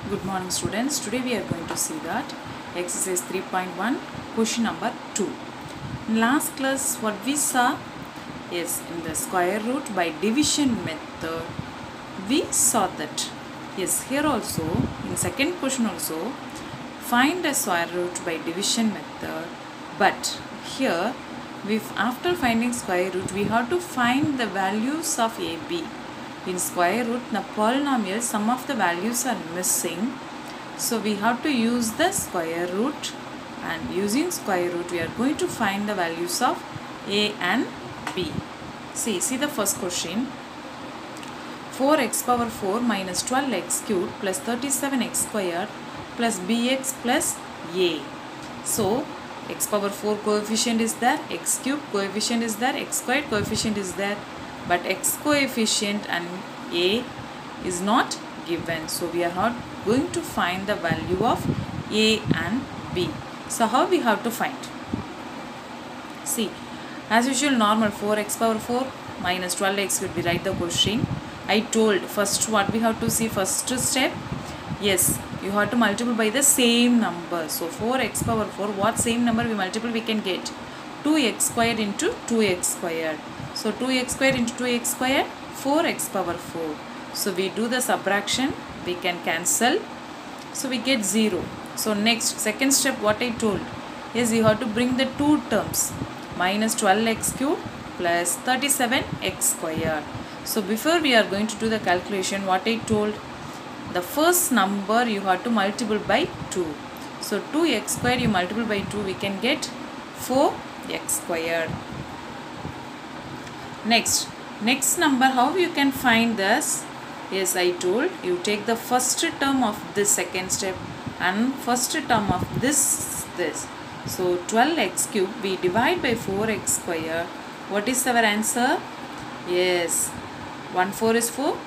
Good morning students. Today we are going to see that exercise 3.1 question number 2. In last class what we saw is in the square root by division method we saw that here also in second question also find a square root by division method, but here after finding square root we have to find the values of AB. In square root the polynomial some of the values are missing, so we have to use the square root, and using square root we are going to find the values of A and B. See the first question. 4x power 4 minus 12x cubed plus 37x squared plus bx plus a. So x power 4 coefficient is there, x cube coefficient is there, x squared coefficient is there, but x coefficient and a is not given. So we are not going to find the value of a and b. So how we have to find? See, as usual normal 4x power 4 minus 12x will be write the question. I told first what we have to see, first step, yes, you have to multiply by the same number. So 4x power 4, what same number we multiply we can get? 2x squared into 2x squared. So 2x squared into 2x squared, 4x power 4. So we do the subtraction, we can cancel. So we get 0. So next, second step what I told is you have to bring the two terms, minus 12x cubed plus 37x squared. So before we are going to do the calculation, what I told, the first number you have to multiply by 2. So 2x squared you multiply by 2, we can get 4x squared. Next number, how you can find this? Yes, I told you take the first term of this second step and first term of this. So 12x cubed we divide by 4x squared. What is our answer? Yes, 1 4 is 4,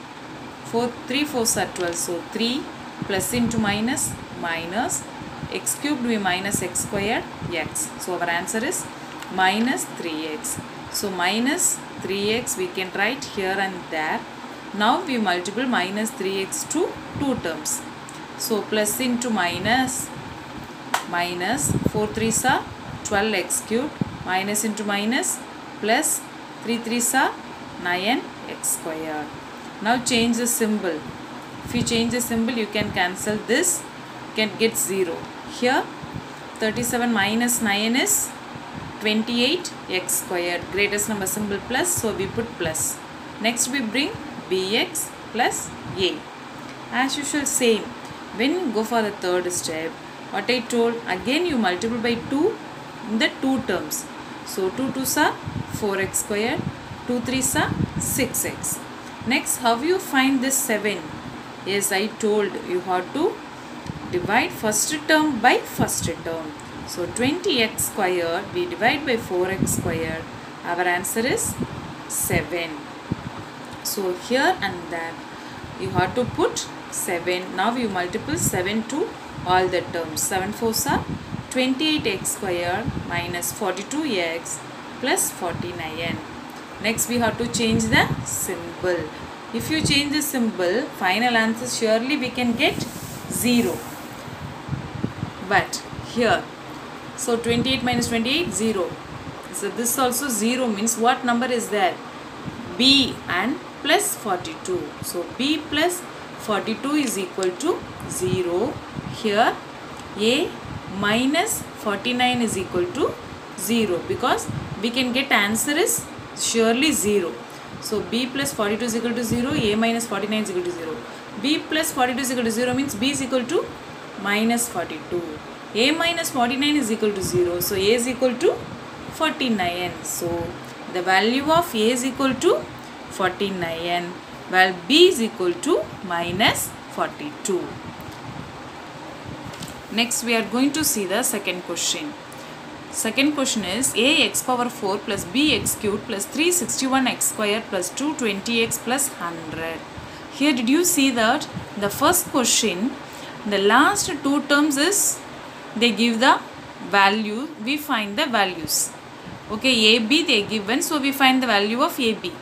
3 4s are 12. So 3 plus into minus, x cubed we minus x squared x. So our answer is minus 3x. So minus 3x we can write here and there. Now we multiply minus 3x to two terms. So plus into minus 4 3s are 12x cubed, minus into minus, plus 3 3s are 9x squared. Now change the symbol. If you change the symbol you can cancel this, you can get 0. Here 37 minus 9 is 28x squared, greatest number symbol plus, so we put plus. Next we bring bx plus a. As usual same, when you go for the third step, what I told, again you multiply by 2 in the two terms. So 2 2s are 4x squared, 2 3s are 6x. Next, how you find this 7? Yes, I told you have to divide first term by first term. So 20x squared we divide by 4x squared. Our answer is 7. So here and there you have to put 7. Now you multiply 7 to all the terms. 7 4s are 28x squared minus 42x plus 49. Next we have to change the symbol. If you change the symbol, final answer surely we can get 0. But here, so 28 minus 28, 0. So this also 0 means what number is there? B and plus 42. So B plus 42 is equal to 0. Here A minus 49 is equal to 0, because we can get answer is surely 0. So B plus 42 is equal to 0, A minus 49 is equal to 0. B plus 42 is equal to 0 means B is equal to minus 42. A minus 49 is equal to 0. So A is equal to 49. So the value of A is equal to 49, while B is equal to minus 42. Next we are going to see the second question. Second question is ax power 4 plus bx cubed plus 361x squared plus 220x plus 100. Here did you see that the first question, the last two terms is they give the value, we find the values. Okay, AB they given, so we find the value of AB.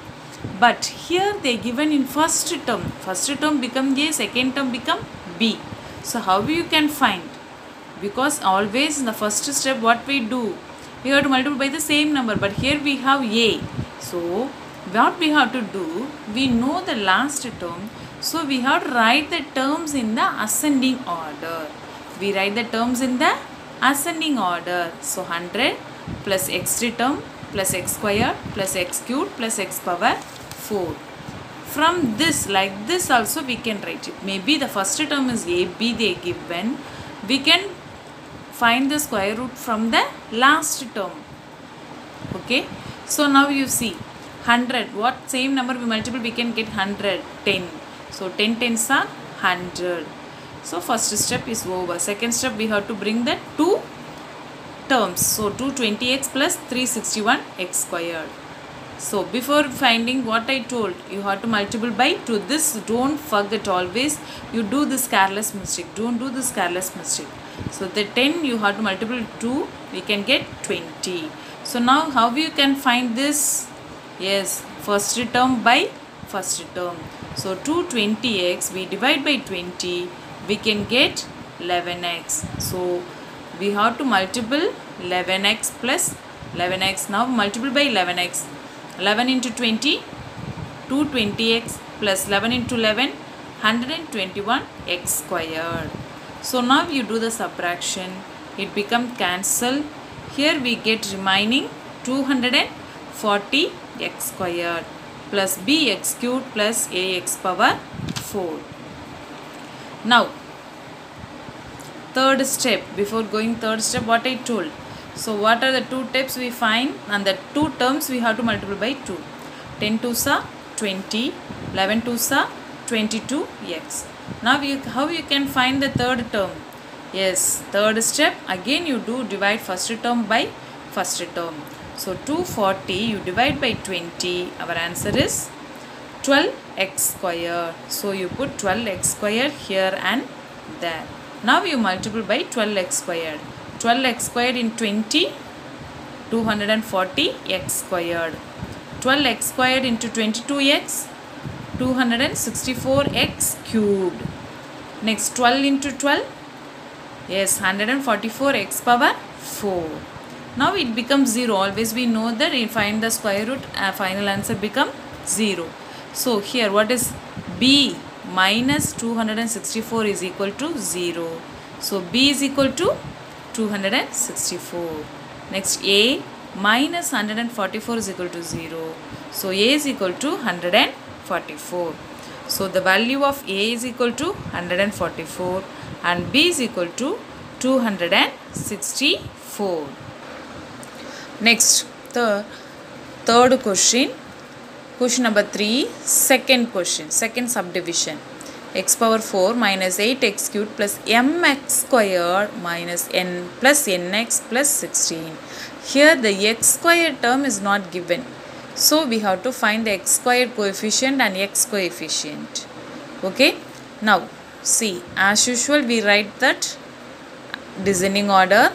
But here they given in first term become A, second term become B. So how you can find? Because always in the first step what we do? We have to multiply by the same number, but here we have a. So what we have to do? We know the last term, so we have to write the terms in the ascending order. We write the terms in the ascending order. So 100 plus x3 term plus x squared plus x cubed plus x power 4. From this, like this also we can write it. Maybe the first term is a, b they given. We can find the square root from the last term. Okay. So now you see 100. What same number we multiply? We can get 100. 10. So 10 tens are 100. So first step is over. Second step we have to bring the two terms. So 220x plus 361x squared. So before finding what I told, you have to multiply by 2. This don't forget always. You do this careless mistake. Don't do this careless mistake. So the 10 you have to multiply 2. We can get 20. So now how you can find this? Yes, first term by first term. So 220x we divide by 20. We can get 11x. So we have to multiply 11x plus 11x. Now multiply by 11x. 11 into 20, 220x plus 11 into 11, 121x squared. So now you do the subtraction. It becomes cancel. Here we get remaining 240x squared plus bx cubed plus ax power 4. Now third step. Before going third step, what I told. So what are the two steps we find, and the two terms we have to multiply by 2. 10 2s are 20, 11 2s are 22x. Now how you can find the third term? Yes, third step again you do divide first term by first term. So 240 you divide by 20. Our answer is 12x squared. So you put 12x squared here and there. Now you multiply by 12x squared. 12x squared in 20, 240x squared. 12x squared into 22x, 264x cubed. Next 12 into 12, yes, 144x power 4. Now it becomes 0. Always we know that we find the square root, final answer become 0. So here what is b minus 264 is equal to 0. So b is equal to 264. Next a minus 144 is equal to 0. So a is equal to 144. So the value of a is equal to 144 and b is equal to 264. Next, the third question. Question number 3, second question, second subdivision. X power 4 minus 8x cubed plus mx squared minus n plus nx plus 16. Here the x squared term is not given. So we have to find the x squared coefficient and x coefficient. Okay. Now see, as usual we write that descending order.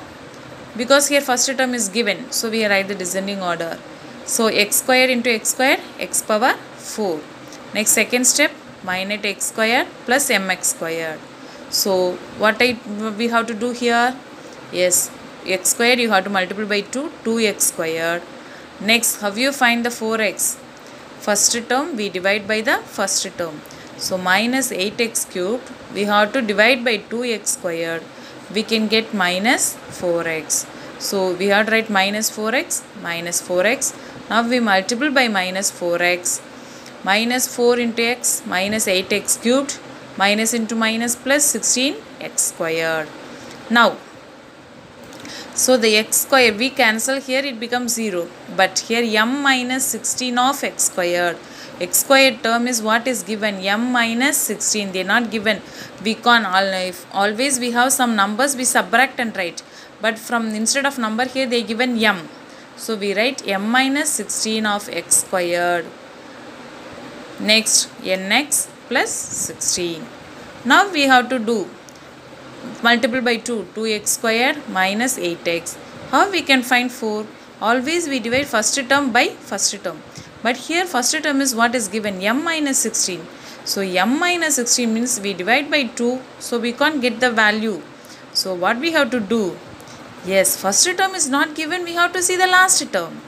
Because here first term is given, so we write the descending order. So x squared into x squared, x power 4. Next second step, minus x squared plus mx squared. So what we have to do here? Yes, x squared you have to multiply by 2, 2x squared. Next, how you find the 4x? First term we divide by the first term. So minus 8x cubed, we have to divide by 2x squared. We can get minus 4x. So we have to write minus 4x, minus 4x. Now we multiply by minus 4x. Minus 4 into x, minus 8x cubed, minus into minus plus 16x squared. Now, so the x squared we cancel here, it becomes 0. But here m minus 16 of x squared. X squared term is what is given, m minus 16. They are not given. We can always we have some numbers we subtract and write. But from instead of number here they given m. So we write m minus 16 of x squared. Next nx plus 16. Now we have to do multiply by 2, 2x squared minus 8x. How we can find 4? Always we divide first term by first term. But here first term is what is given, m minus 16. So m minus 16 means we divide by 2. So we can't get the value. So what we have to do? Yes, first term is not given. We have to see the last term.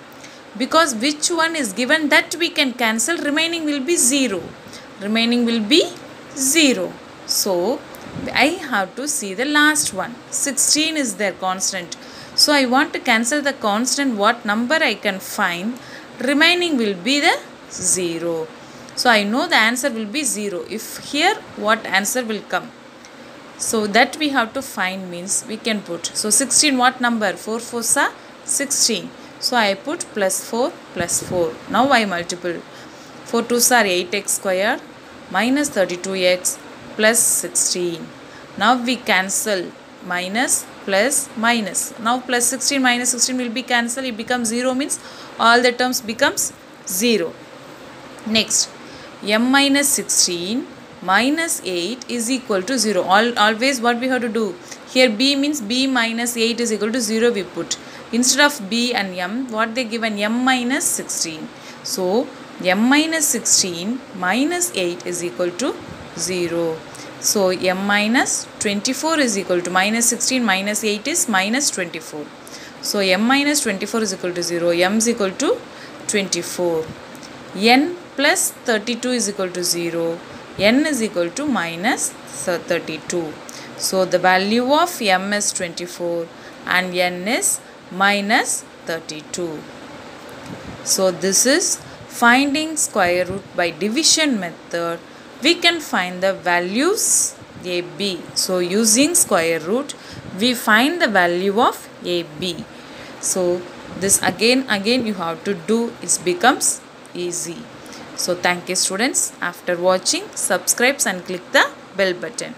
Because which one is given, that we can cancel. Remaining will be 0. Remaining will be 0. So I have to see the last one. 16 is their constant. So I want to cancel the constant. What number I can find? Remaining will be the 0. So I know the answer will be 0. If here, what answer will come? So that we have to find means we can put. So 16 what number? 4 4s are 16. So I put plus 4 plus 4. Now I multiple. 4 2s are 8x square minus 32x plus 16. Now we cancel minus plus minus. Now plus 16 minus 16 will be cancelled. It becomes 0 means all the terms becomes 0. Next, m minus 16 minus 8 is equal to 0. Always what we have to do? Here b means b minus 8 is equal to 0 we put. Instead of b and m, what they given? M minus 16. So, m minus 16 minus 8 is equal to 0. So, m minus 24 is equal to minus 16 minus 8 is minus 24. So, m minus 24 is equal to 0. M is equal to 24. N plus 32 is equal to 0. N is equal to minus 32. So, the value of m is 24 and n is minus 32. So, this is finding square root by division method. We can find the values a, b. So, using square root, we find the value of a, b. So, this again you have to do. It becomes easy. So, thank you students. After watching, subscribe and click the bell button.